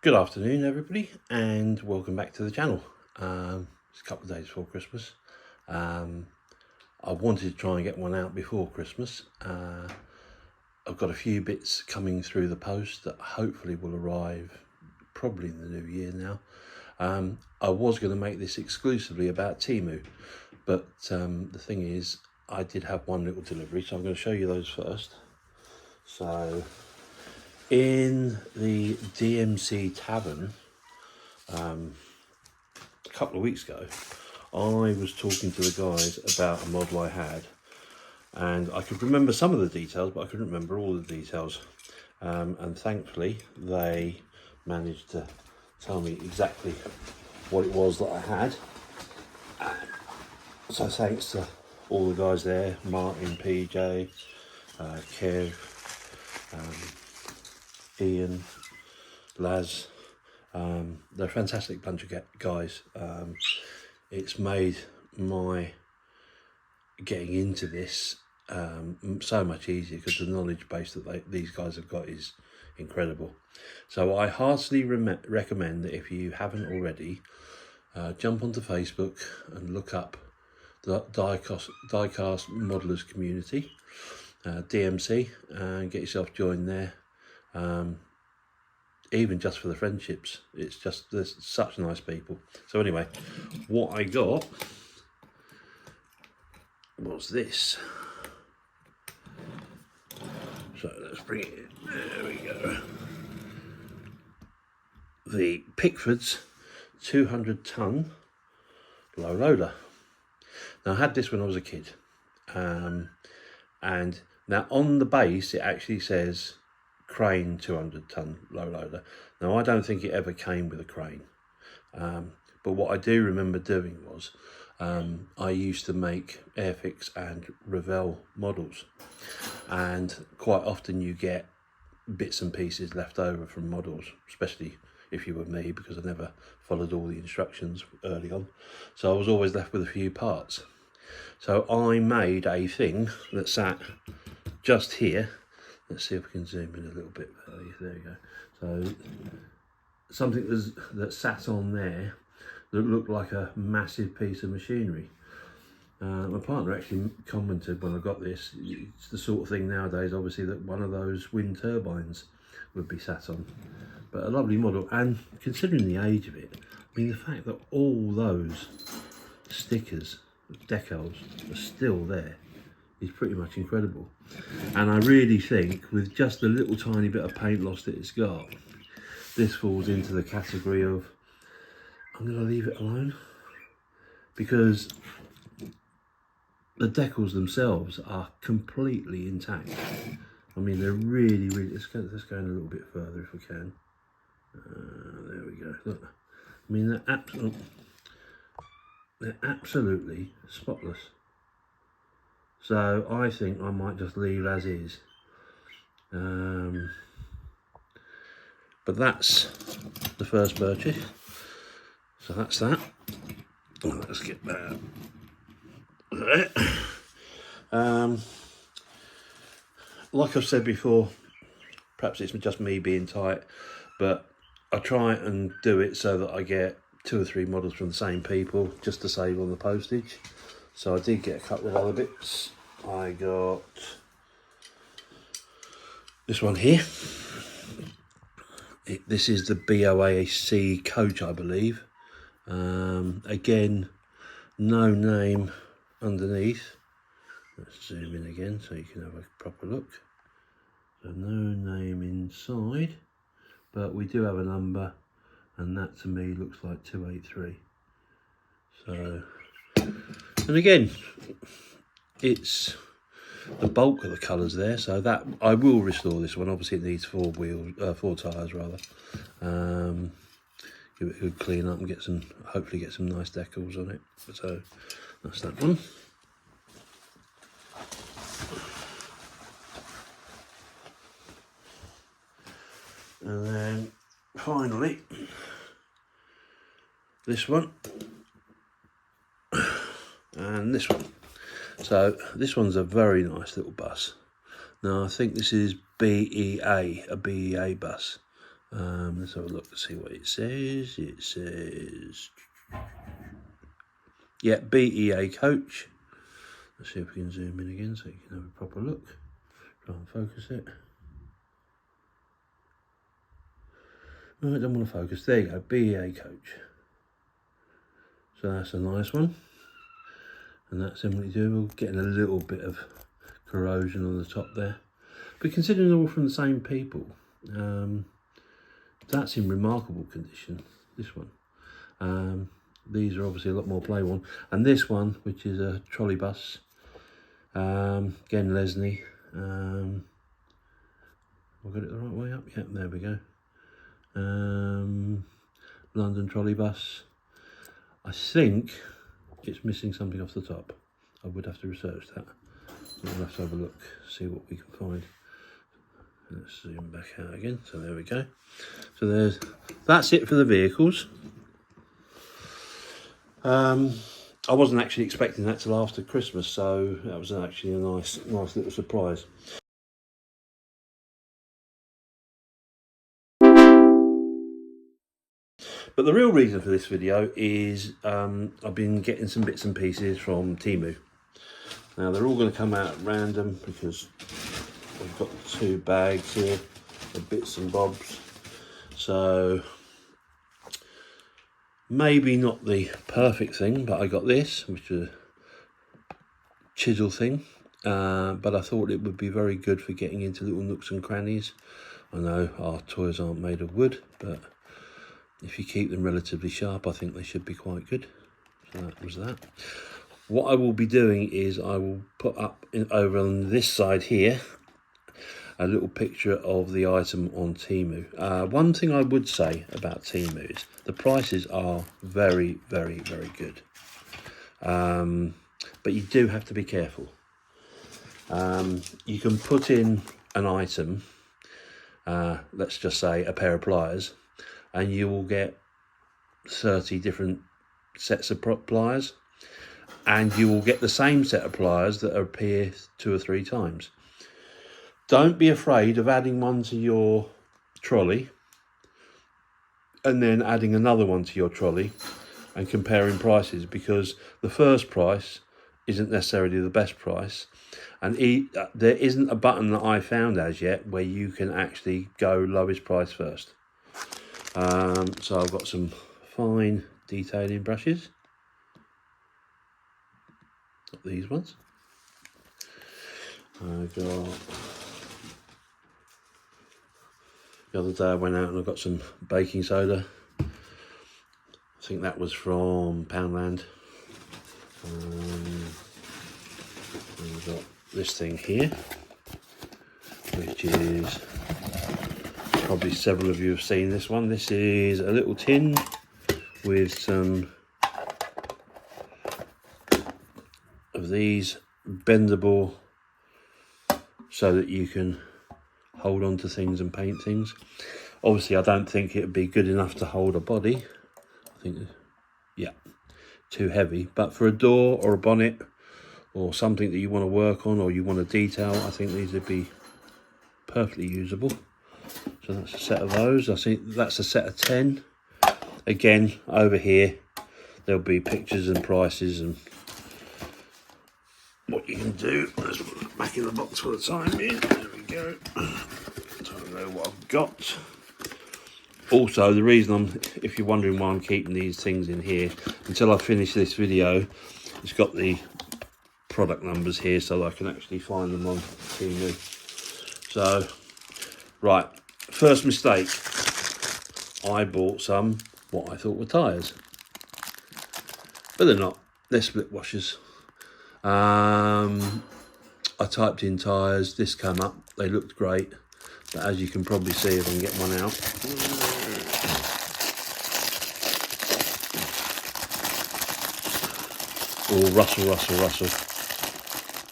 Good afternoon, everybody, and welcome back to the channel. It's a couple of days before Christmas. I wanted to try and get one out before Christmas. I've got a few bits coming through the post that hopefully will arrive probably in the new year now. I was going to make this exclusively about Teemu, but the thing is, I did have one little delivery, so I'm going to show you those first. So, in the DMC Tavern, a couple of weeks ago, I was talking to the guys about a model I had, and I could remember some of the details, but I couldn't remember all the details. And thankfully, they managed to tell me exactly what it was that I had. So thanks to all the guys there, Martin, PJ, Kev, Ian, Laz. They're a fantastic bunch of guys. It's made my getting into this so much easier because the knowledge base that these guys have got is incredible. So I heartily recommend that if you haven't already, jump onto Facebook and look up the Diecast Modelers Community, DMC, and get yourself joined there. Even just for the friendships, it's just, there's such nice people. So anyway, what I got was this. So let's bring it in. There we go. The Pickford's 200-ton low loader. Now I had this when I was a kid, and now on the base it actually says crane 200-ton low loader. Now I don't think it ever came with a crane, but what I do remember doing was I used to make Airfix and Revell models, and quite often you get bits and pieces left over from models, especially if you were me, because I never followed all the instructions early on, so I was always left with a few parts. So I made a thing that sat just here. Let's see if we can zoom in a little bit. There we go. So something that sat on there that looked like a massive piece of machinery. My partner actually commented when I got this, it's the sort of thing nowadays, obviously, that one of those wind turbines would be sat on. But a lovely model, and considering the age of it, I mean, the fact that all those stickers, decals, are still there is pretty much incredible. And I really think with just the little tiny bit of paint loss that it's got, this falls into the category of I'm going to leave it alone, because the decals themselves are completely intact. I mean, they're really, let's go in a little bit further if we can. There we go. Look, I mean, they're absolutely spotless. So I think I might just leave as is. But that's the first purchase. So that's that. Let's get that. Like I've said before, perhaps it's just me being tight, but I try and do it so that I get 2 or 3 models from the same people just to save on the postage. So I did get a couple of other bits. I got this one here. This is the BOAC coach, I believe. Again, no name underneath. Let's zoom in again so you can have a proper look. So no name inside, but we do have a number, and that to me looks like 283. So, and again, it's the bulk of the colours there, so that I will restore this one. Obviously it needs 4 tyres rather. Give it a good clean up and get some, hopefully get some nice decals on it. So that's that one. And then finally this one and this one. So this one's a very nice little bus. Now I think this is BEA, a BEA bus. Let's have a look to see what it says. It says, yeah, BEA coach. Let's see if we can zoom in again so you can have a proper look. Try and focus it. No, I don't want to focus. There you go, BEA coach. So that's a nice one. And that's simply doable. Getting a little bit of corrosion on the top there. But considering they're all from the same people, that's in remarkable condition, this one. These are obviously a lot more play worn. And this one, which is a trolley bus, again Lesney. I've got it the right way up. Yep, there we go. London trolley bus. I think it's missing something off the top. I would have to research that. We'll have to have a look, see what we can find. Let's zoom back out again. So there we go. So that's it for the vehicles. I wasn't actually expecting that till after Christmas, so that was actually a nice little surprise. But the real reason for this video is I've been getting some bits and pieces from Teemu. Now they're all going to come out at random because we've got 2 bags here of bits and bobs. So maybe not the perfect thing, but I got this, which is a chisel thing. But I thought it would be very good for getting into little nooks and crannies. I know our toys aren't made of wood, but if you keep them relatively sharp, I think they should be quite good. So that was that. What I will be doing is I will put up over on this side here a little picture of the item on Teemu. One thing I would say about Teemu is the prices are very, very, very good. But you do have to be careful. You can put in an item, let's just say a pair of pliers, and you will get 30 different sets of pliers, and you will get the same set of pliers that appear 2 or 3 times. Don't be afraid of adding one to your trolley and then adding another one to your trolley and comparing prices, because the first price isn't necessarily the best price, and there isn't a button that I found as yet where you can actually go lowest price first. So I've got some fine detailing brushes. Got these ones. I've got, the other day I went out and I got some baking soda. I think that was from Poundland. We've got this thing here, which is, probably several of you have seen this one. This is a little tin with some of these bendable so that you can hold on to things and paint things. Obviously I don't think it would be good enough to hold a body. I think, yeah, too heavy. But for a door or a bonnet or something that you want to work on or you want to detail, I think these would be perfectly usable. So that's a set of those. I think that's a set of 10. Again, over here there'll be pictures and prices and what you can do. Let's put it back in the box for the time being. There we go. So I know what I've got. Also, the reason if you're wondering why I'm keeping these things in here, until I finish this video, it's got the product numbers here so that I can actually find them on Teemu. So, right, first mistake. I bought some, what I thought were tyres. But they're not, they're split washers. I typed in tyres, this came up, they looked great. But as you can probably see, if I can get one out. Oh, rustle, rustle, rustle.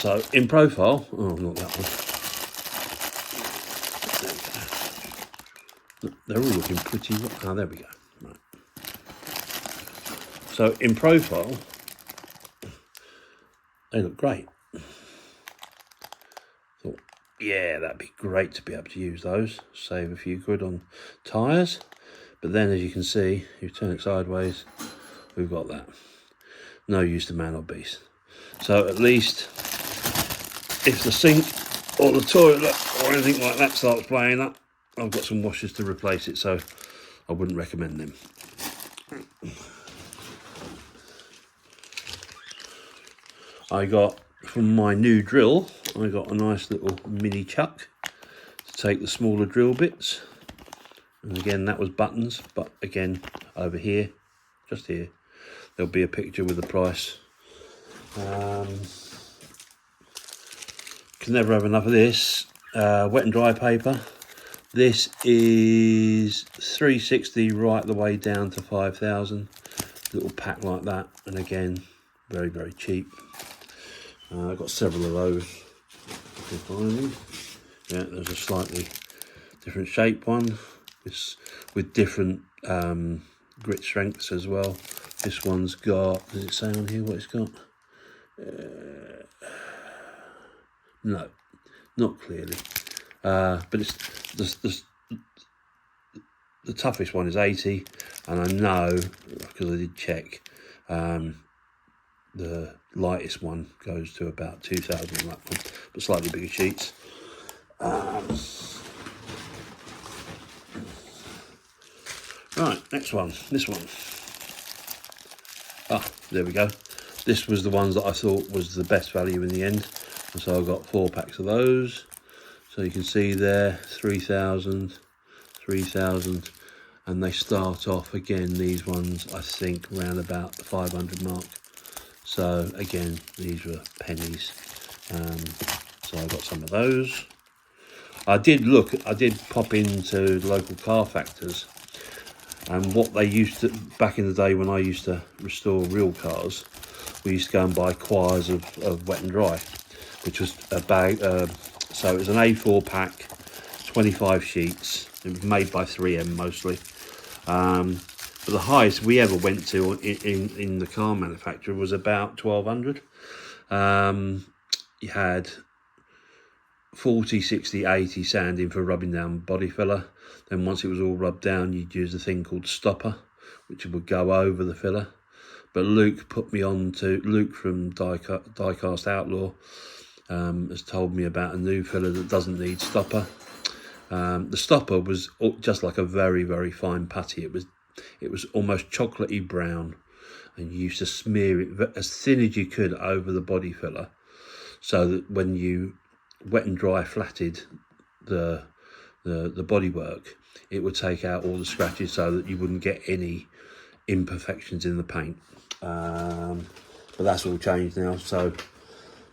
So in profile, oh, not that one. Look, they're all looking pretty, oh, there we go. Right. So in profile, they look great. Thought, yeah, that'd be great to be able to use those, save a few quid on tyres. But then, as you can see, you turn it sideways, we've got that. No use to man or beast. So at least if the sink or the toilet or anything like that starts playing up, I've got some washers to replace it, so I wouldn't recommend them. I got, from my new drill, I got a nice little mini chuck to take the smaller drill bits. And again, that was buttons, but again, over here, just here, there'll be a picture with the price. Can never have enough of this. Wet and dry paper. This is $3.60 right the way down to 5,000. Little pack like that, and again, very, very cheap. I've got several of those. If you find them. Yeah, there's a slightly different shape one. It's with different grit strengths as well. This one's got, does it say on here what it's got? No, not clearly. But it's the toughest one is 80, and I know because I did check. The lightest one goes to about 2,000 on that one, but slightly bigger sheets. Right, next one, this one. Ah, there we go. This was the ones that I thought was the best value in the end, and so I got 4 packs of those. So you can see there, 3,000, 3,000, and they start off again, these ones, I think, around about the 500 mark. So again, these were pennies. So I got some of those. I did pop into the local car factors, and what they used to, back in the day when I used to restore real cars, we used to go and buy quires of wet and dry, which was a bag, so it was an A4 pack, 25 sheets. It was made by 3M mostly. But the highest we ever went to in the car manufacturer was about 1,200. You had 40, 60, 80 sanding for rubbing down body filler. Then once it was all rubbed down, you'd use a thing called stopper, which would go over the filler. But Luke put me on to, Luke from Diecast Outlaw has told me about a new filler that doesn't need stopper. The stopper was just like a very, very fine putty. It was almost chocolatey brown, and you used to smear it as thin as you could over the body filler, so that when you wet and dry flatted the bodywork, it would take out all the scratches so that you wouldn't get any imperfections in the paint. But that's all changed now. So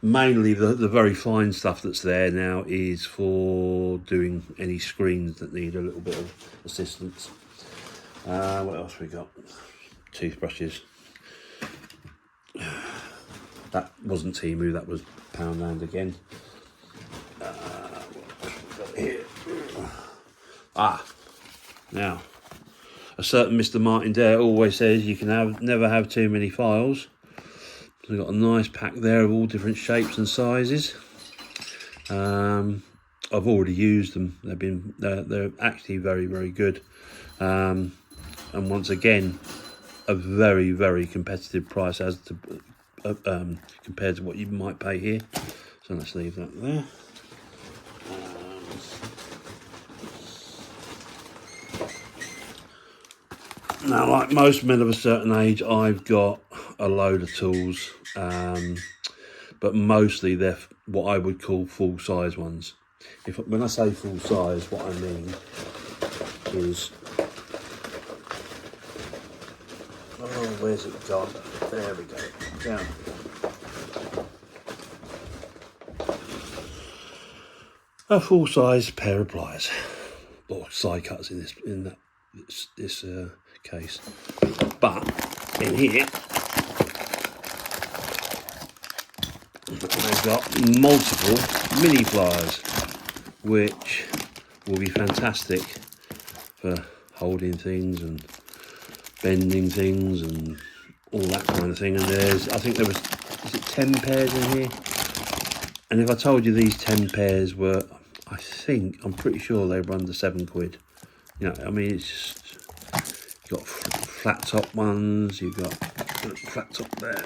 mainly the very fine stuff that's there now is for doing any screens that need a little bit of assistance. What else we got? Toothbrushes. That wasn't Teemu, that was Poundland again. What else we got here? Now, a certain Mr. Martin Dare always says you can never have too many files. So we've got a nice pack there of all different shapes and sizes. I've already used them. They're actually very, very good. And once again, a very, very competitive price as to compared to what you might pay here. So let's leave that there. Now, like most men of a certain age, I've got a load of tools, but mostly they're what I would call full-size ones. When I say full-size, what I mean is, oh, where's it gone? There we go. Down. A full-size pair of pliers, or side cuts in this case. But in here, I've got multiple mini pliers, which will be fantastic for holding things and bending things and all that kind of thing. And I think there was, is it 10 pairs in here? And if I told you these 10 pairs were, I'm pretty sure they were under £7. You know, I mean, it's just, you've got flat top ones, you've got flat top there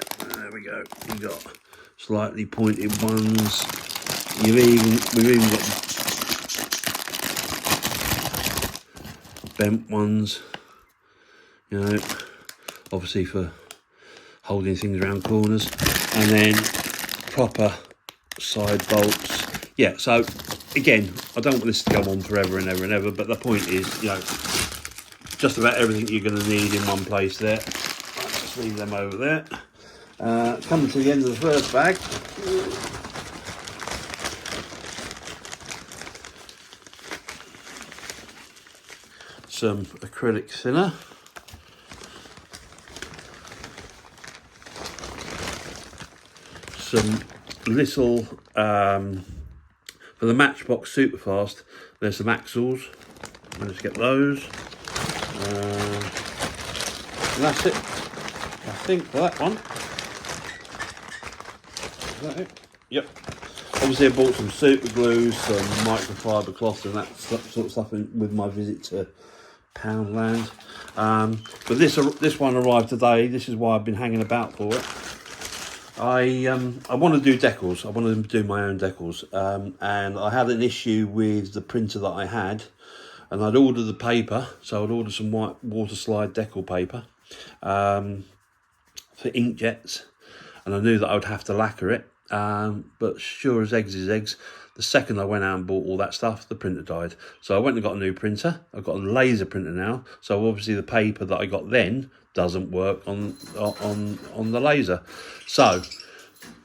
we go, you've got slightly pointed ones, we've even got bent ones, you know, obviously for holding things around corners, and then proper side bolts. Yeah, so again, I don't want this to go on forever and ever and ever, but the point is, you know, just about everything you're going to need in one place there. I'll just leave them over there. Coming to the end of the first bag. Some acrylic thinner. Some little, for the Matchbox Superfast, there's some axles. Managed to get those. And that's it, I think, for that one. Is that it? Yep. Obviously I bought some super glue, some microfiber cloth and that sort of stuff with my visit to Poundland. But this one arrived today. This is why I've been hanging about for it. I want to do decals. I want to do my own decals. And I had an issue with the printer that I had. And I'd ordered the paper, so I'd ordered some white water slide decal paper for inkjets, and I knew that I would have to lacquer it, but sure as eggs is eggs, the second I went out and bought all that stuff, the printer died. So I went and got a new printer. I've got a laser printer now, so obviously the paper that I got then doesn't work on the laser. So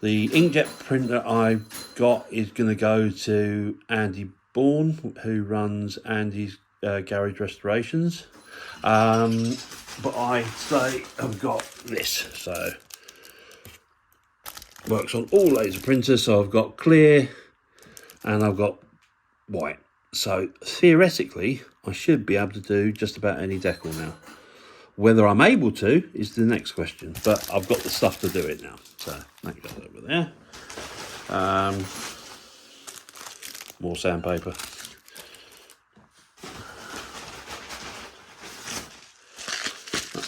the inkjet printer I got is going to go to Andy Bourne, who runs Andy's Garage Restorations, but I say I've got this, so works on all laser printers. So I've got clear and I've got white, so theoretically I should be able to do just about any decal now. Whether I'm able to is the next question, but I've got the stuff to do it now. So that goes over there. More sandpaper.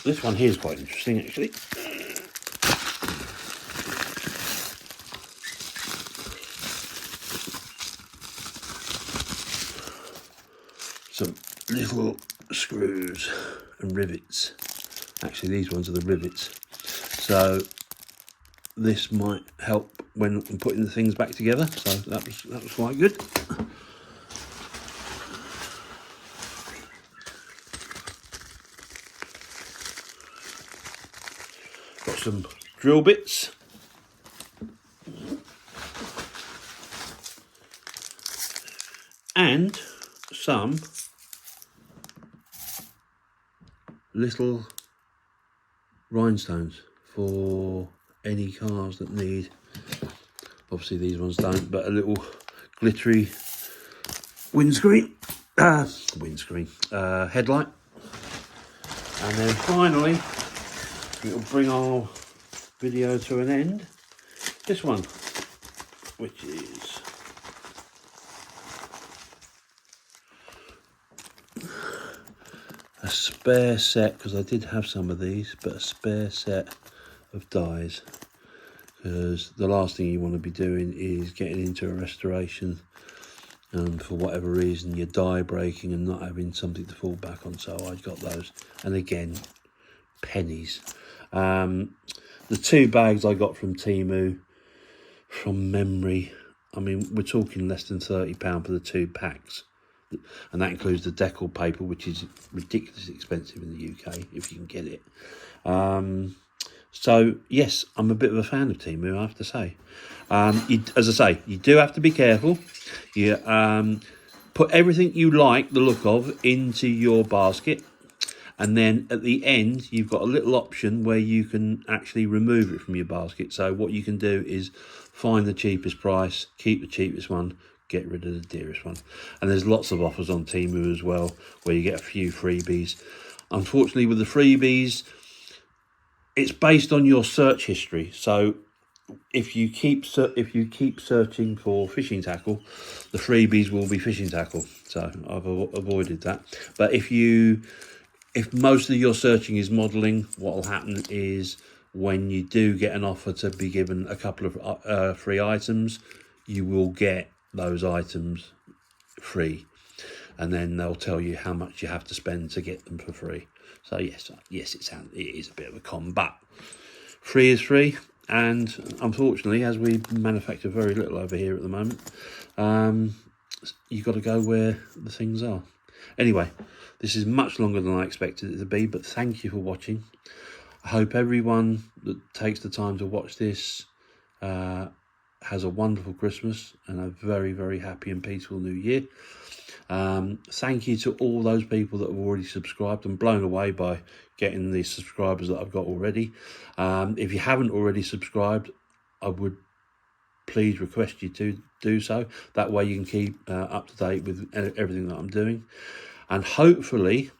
This one here is quite interesting, actually. Some little screws and rivets. Actually, these ones are the rivets. So this might help when I'm putting the things back together. So that was quite good. Got some drill bits. And some little rhinestones for any cars that need, obviously these ones don't, but a little glittery windscreen, headlight. And then finally, it'll bring our video to an end, this one, which is a spare set, because I did have some of these, but a spare set of dies, because the last thing you want to be doing is getting into a restoration and for whatever reason you're die breaking and not having something to fall back on. So I got those, and again, pennies. The 2 bags I got from Teemu, from memory, I mean, we're talking less than £30 for the 2 packs. And that includes the decal paper, which is ridiculously expensive in the UK if you can get it. So yes, I'm a bit of a fan of Teemu, I have to say. As I say, you do have to be careful. You put everything you like the look of into your basket, and then at the end you've got a little option where you can actually remove it from your basket. So what you can do is find the cheapest price, keep the cheapest one, get rid of the dearest one. And there's lots of offers on Teemu as well where you get a few freebies. Unfortunately, with the freebies, it's based on your search history. So if you keep searching for fishing tackle, the freebies will be fishing tackle. So I've avoided that. But if most of your searching is modelling, what will happen is when you do get an offer to be given a couple of free items, you will get those items free, and then they'll tell you how much you have to spend to get them for free. So yes, it is a bit of a con, but free is free, and unfortunately, as we manufacture very little over here at the moment, you've got to go where the things are. Anyway, this is much longer than I expected it to be, but thank you for watching. I hope everyone that takes the time to watch this has a wonderful Christmas and a very, very happy and peaceful New Year. Thank you to all those people that have already subscribed. I'm blown away by getting the subscribers that I've got already. If you haven't already subscribed, I would please request you to do so. That way you can keep up to date with everything that I'm doing. And hopefully,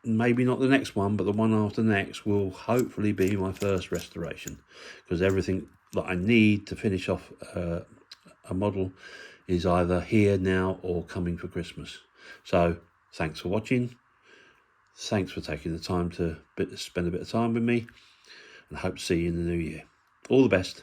maybe not the next one, but the one after next will hopefully be my first restoration, because everything that I need to finish off a model is either here now or coming for Christmas. So thanks for watching. Thanks for taking the time to spend a bit of time with me, and I hope to see you in the new year. All the best.